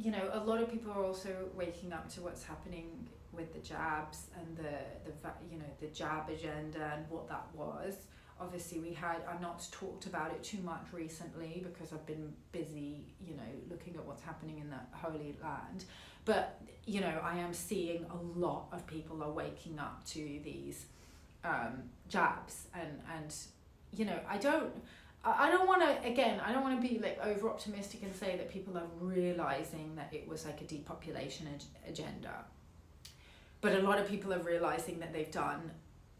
you know, a lot of people are also waking up to what's happening with the jabs and the jab agenda and what that was. Obviously, I've not talked about it too much recently because I've been busy, you know, looking at what's happening in the Holy Land. But, you know, I am seeing a lot of people are waking up to these jabs and you know, I don't want to be like over optimistic and say that people are realizing that it was like a depopulation agenda. But a lot of people are realizing that they've done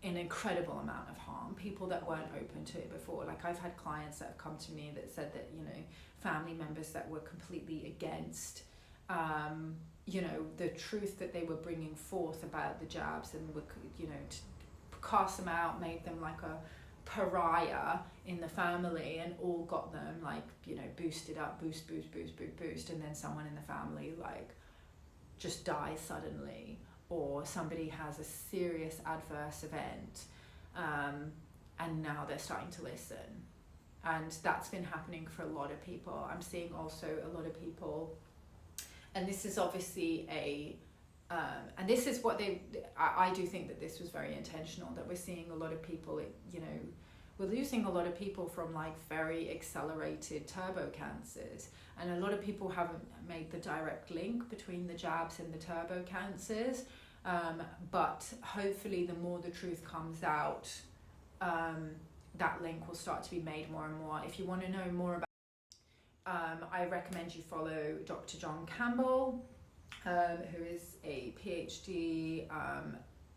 an incredible amount of harm, people that weren't open to it before. Like I've had clients that have come to me that said that, you know, family members that were completely against, you know, the truth that they were bringing forth about the jabs and were, you know, to cast them out, made them like a pariah in the family, and all got them like, you know, boosted up, boost, and then someone in the family like just dies suddenly, or somebody has a serious adverse event, and now they're starting to listen. And that's been happening for a lot of people. I'm seeing also a lot of people, and this is obviously and this is what I do think that this was very intentional, that we're seeing a lot of people, you know, we're losing a lot of people from like very accelerated turbo cancers, and a lot of people haven't made the direct link between the jabs and the turbo cancers, but hopefully the more the truth comes out, that link will start to be made more and more. If you want to know more about, I recommend you follow Dr. John Campbell, who is a PhD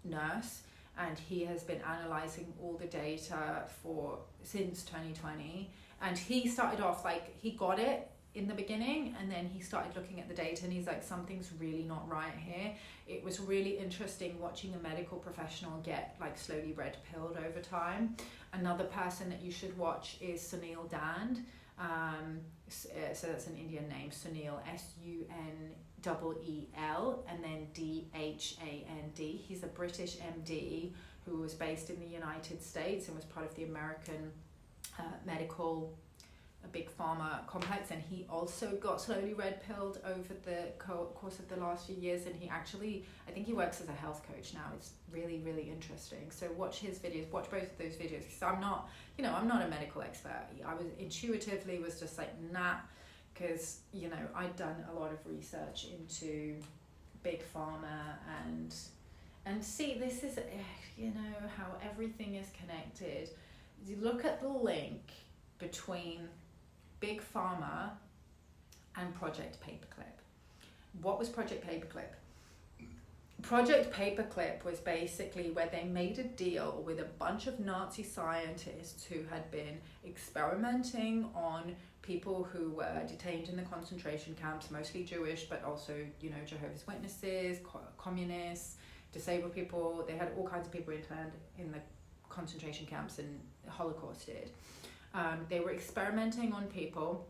nurse, and he has been analysing all the data since 2020. And he started off like, he got it in the beginning, and then he started looking at the data and he's like, something's really not right here. It was really interesting watching a medical professional get like slowly red pilled over time. Another person that you should watch is Sunil Dand. So that's an Indian name, Sunil, Suneel, and then Dhand. He's a British MD who was based in the United States and was part of the American medical big pharma complex, and he also got slowly red pilled over the course of the last few years, and I think he works as a health coach now. It's really, really interesting. So watch his videos, watch both of those videos, because I'm not a medical expert. I was intuitively just like, nah, because, you know, I'd done a lot of research into big pharma and see, this is, you know, how everything is connected. You look at the link between big pharma and Project Paperclip. What was Project Paperclip? Project Paperclip was basically where they made a deal with a bunch of Nazi scientists who had been experimenting on people who were detained in the concentration camps, mostly Jewish, but also, you know, Jehovah's Witnesses, communists, disabled people. They had all kinds of people interned in the concentration camps, and the Holocaust did. They were experimenting on people,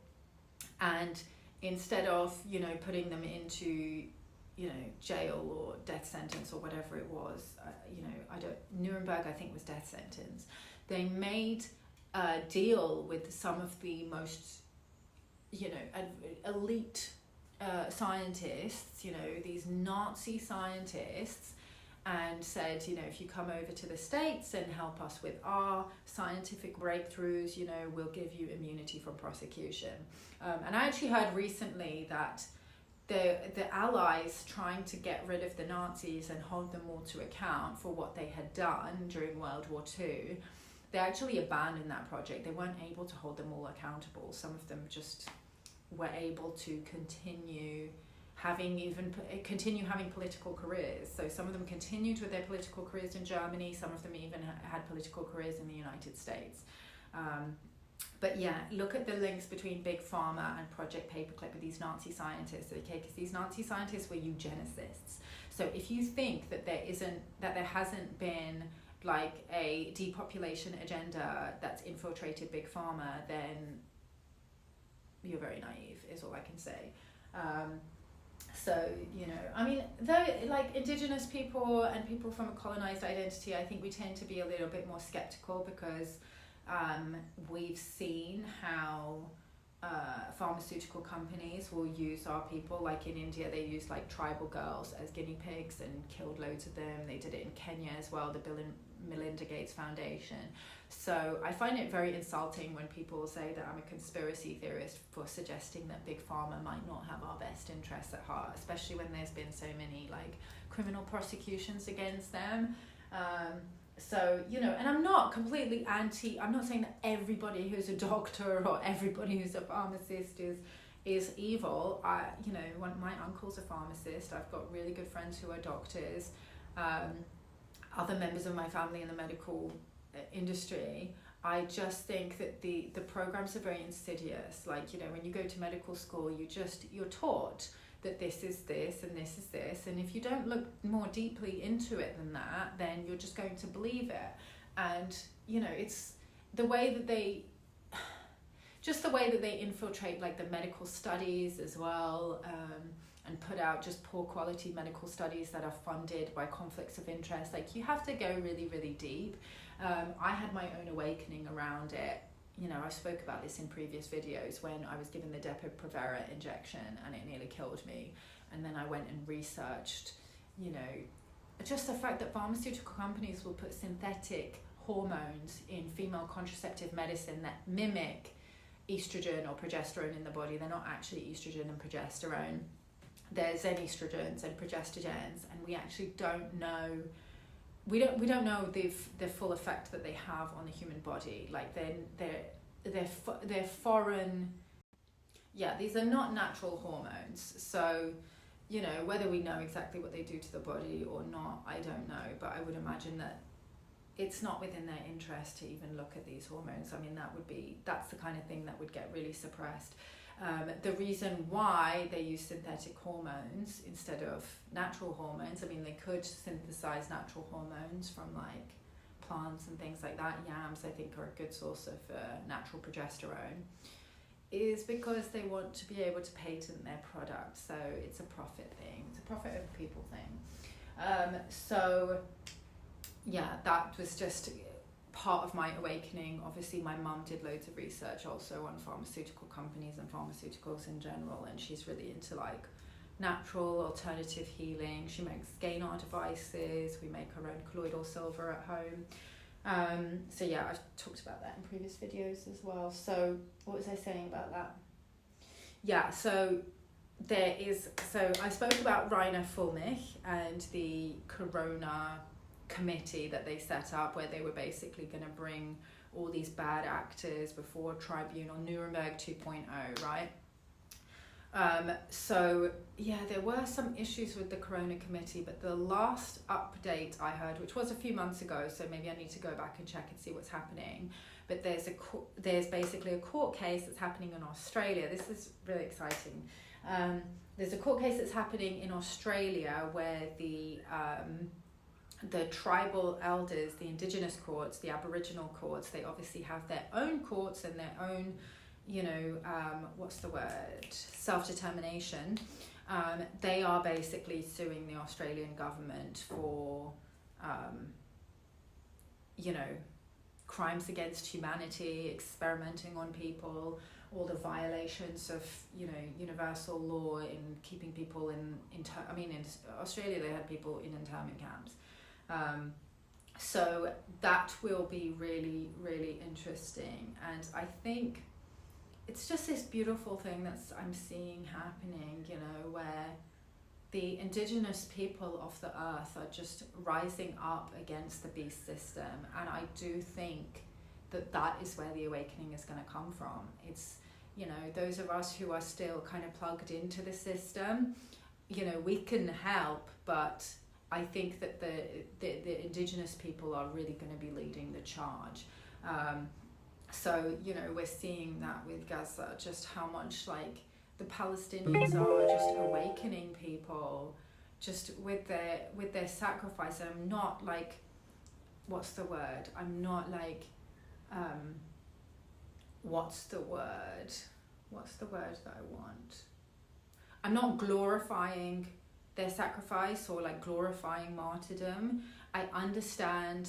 and instead of, you know, putting them into, you know, jail or death sentence or whatever it was, you know, Nuremberg I think was death sentence. They made a deal with some of the most, you know, elite scientists, you know, these Nazi scientists, and said, you know, if you come over to the States and help us with our scientific breakthroughs, you know, we'll give you immunity from prosecution. And I actually heard recently that the Allies, trying to get rid of the Nazis and hold them all to account for what they had done during World War II, they actually abandoned that project. They weren't able to hold them all accountable. Some of them just were able to continue having political careers. So some of them continued with their political careers in Germany, some of them even had political careers in the United States. But yeah, look at the links between Big Pharma and Project Paperclip with these Nazi scientists, okay? Because these Nazi scientists were eugenicists. So if you think that there hasn't been like a depopulation agenda that's infiltrated Big Pharma, then you're very naive, is all I can say. So, you know, I mean, though, like Indigenous people and people from a colonized identity, I think we tend to be a little bit more skeptical because we've seen how pharmaceutical companies will use our people. Like in India, they use like tribal girls as guinea pigs and killed loads of them. They did it in Kenya as well, the Bill and Melinda Gates Foundation. So I find it very insulting when people say that I'm a conspiracy theorist for suggesting that Big Pharma might not have our best interests at heart, especially when there's been so many like criminal prosecutions against them. So, you know, and I'm not completely I'm not saying that everybody who's a doctor or everybody who's a pharmacist is evil. You know, my uncle's a pharmacist. I've got really good friends who are doctors. Other members of my family in the medical industry. I just think that the programs are very insidious. Like, you know, when you go to medical school, you're taught that this is this and this is this, and if you don't look more deeply into it than that, then you're just going to believe it. And you know, it's the way that they infiltrate like the medical studies as well, and put out just poor quality medical studies that are funded by conflicts of interest. Like, you have to go really, really deep. I had my own awakening around it. You know, I spoke about this in previous videos when I was given the Depo-Provera injection and it nearly killed me. And then I went and researched, you know, just the fact that pharmaceutical companies will put synthetic hormones in female contraceptive medicine that mimic estrogen or progesterone in the body. They're not actually estrogen and progesterone. There's estrogens and progestogens, and we actually don't know. We don't know the full effect that they have on the human body. Like they're foreign. Yeah, these are not natural hormones. So, you know, whether we know exactly what they do to the body or not, I don't know. But I would imagine that it's not within their interest to even look at these hormones. I mean, that's the kind of thing that would get really suppressed. The reason why they use synthetic hormones instead of natural hormones, I mean, they could synthesize natural hormones from like plants and things like that. Yams, I think, are a good source of natural progesterone, is because they want to be able to patent their product. So it's a profit thing. It's a profit over people thing. So yeah, that was just part of my awakening. Obviously my mum did loads of research also on pharmaceutical companies and pharmaceuticals in general, and she's really into like natural alternative healing. She makes Ganar devices. We make our own colloidal silver at home. So yeah, I've talked about that in previous videos as well. So what was I saying about that? Yeah, so I spoke about Rainer Fulmich and the Corona committee that they set up, where they were basically going to bring all these bad actors before tribunal, Nuremberg 2.0, right? So yeah, there were some issues with the Corona committee, but the last update I heard, which was a few months ago, so maybe I need to go back and check and see what's happening, but there's basically a court case that's happening in Australia. This is really exciting. There's a court case that's happening in Australia where the tribal elders, the Indigenous courts, the Aboriginal courts, they obviously have their own courts and their own, you know, self-determination. They are basically suing the Australian government for, you know, crimes against humanity, experimenting on people, all the violations of, you know, universal law in keeping people in Australia they had people in internment camps. So that will be really, really interesting. And I think it's just this beautiful thing I'm seeing happening, you know, where the Indigenous people of the earth are just rising up against the beast system. And I do think that is where the awakening is going to come from. It's, you know, those of us who are still kind of plugged into the system, you know, we can help, but I think that the Indigenous people are really going to be leading the charge. So, you know, we're seeing that with Gaza, just how much like the Palestinians are just awakening people just with their sacrifice. And I'm not like, what's the word that I want? I'm not glorifying their sacrifice or like glorifying martyrdom. I understand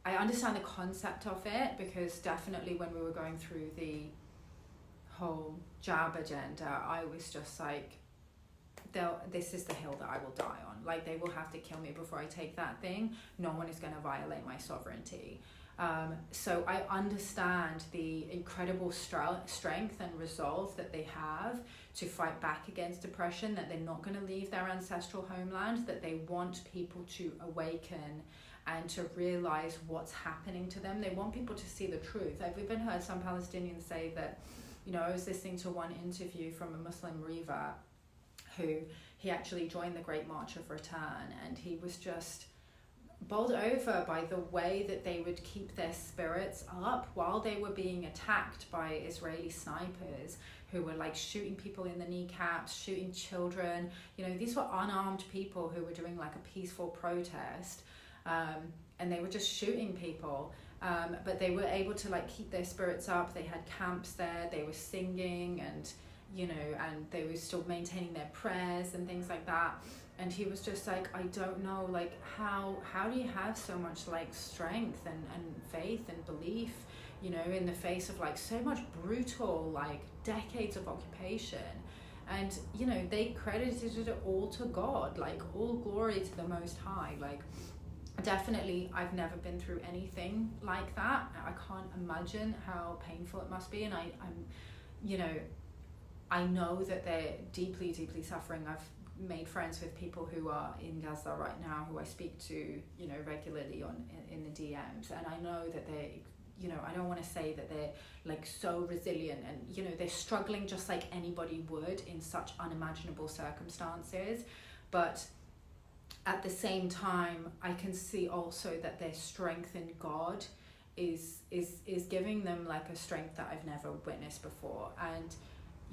the concept of it, because definitely when we were going through the whole jab agenda, I was just like, this is the hill that I will die on. Like, they will have to kill me before I take that thing. No one is going to violate my sovereignty. So I understand the incredible strength and resolve that they have to fight back against oppression, that they're not going to leave their ancestral homeland, that they want people to awaken and to realize what's happening to them. They want people to see the truth. I've even heard some Palestinians say that, you know, I was listening to one interview from a Muslim revert who he actually joined the Great March of Return, and he was just bowled over by the way that they would keep their spirits up while they were being attacked by Israeli snipers who were like shooting people in the kneecaps, shooting children. You know, these were unarmed people who were doing like a peaceful protest, and they were just shooting people. But they were able to like keep their spirits up. They had camps there, they were singing, and you know, and they were still maintaining their prayers and things like that. And he was just like, I don't know, like, how do you have so much like strength and faith and belief, you know, in the face of like so much brutal, like decades of occupation? And, you know, they credited it all to God, like all glory to the Most High. Like, definitely, I've never been through anything like that. I can't imagine how painful it must be. And I'm, you know, I know that they're deeply, deeply suffering. I've made friends with people who are in Gaza right now, who I speak to, you know, regularly in the DMs, and I know that they, you know, I don't want to say that they're like so resilient, and you know, they're struggling just like anybody would in such unimaginable circumstances, but at the same time I can see also that their strength in God is giving them like a strength that I've never witnessed before. And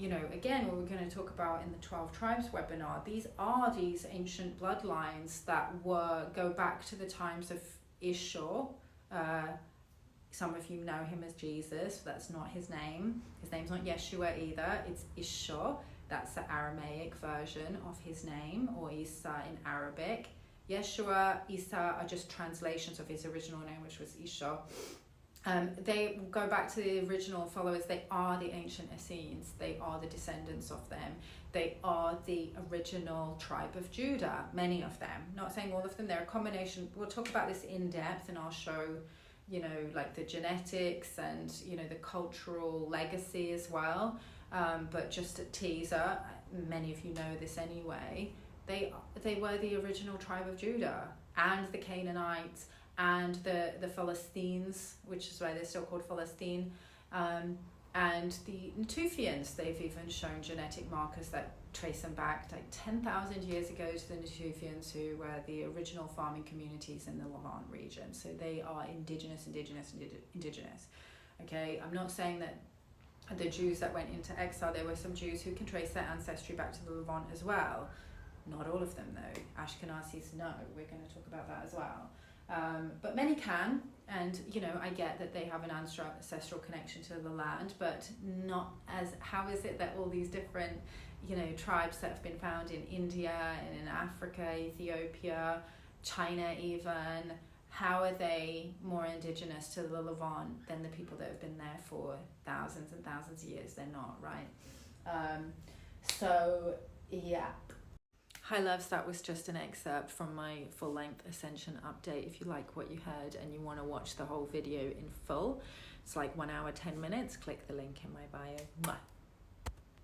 you know, again, what we're going to talk about in the 12 Tribes webinar, these ancient bloodlines that go back to the times of Ishur. Some of you know him as Jesus. That's not his name. His name's not Yeshua either. It's Ishur. That's the Aramaic version of his name, or Isa in Arabic. Yeshua, Isa are just translations of his original name, which was Ishur. They go back to the original followers. They are the ancient Essenes. They are the descendants of them. They are the original tribe of Judah, many of them. Not saying all of them. They're a combination. We'll talk about this in depth, and I'll show, you know, like the genetics and, you know, the cultural legacy as well. But just a teaser, many of you know this anyway. They were the original tribe of Judah, and the Canaanites, and the Philistines, which is why they're still called Philistine, and the Natufians. They've even shown genetic markers that trace them back like 10,000 years ago to the Natufians, who were the original farming communities in the Levant region. So they are indigenous. Okay, I'm not saying that the Jews that went into exile, there were some Jews who can trace their ancestry back to the Levant as well. Not all of them though. Ashkenazis, no. We're going to talk about that as well. But many can, and you know, I get that they have an ancestral connection to the land, but not as, how is it that all these different, you know, tribes that have been found in India and in Africa, Ethiopia, China even, how are they more indigenous to the Levant than the people that have been there for thousands and thousands of years? They're not, right? So yeah. Hi loves, that was just an excerpt from my full-length Ascension update. If you like what you heard and you want to watch the whole video in full, it's like 1 hour, 10 minutes, click the link in my bio. Mwah.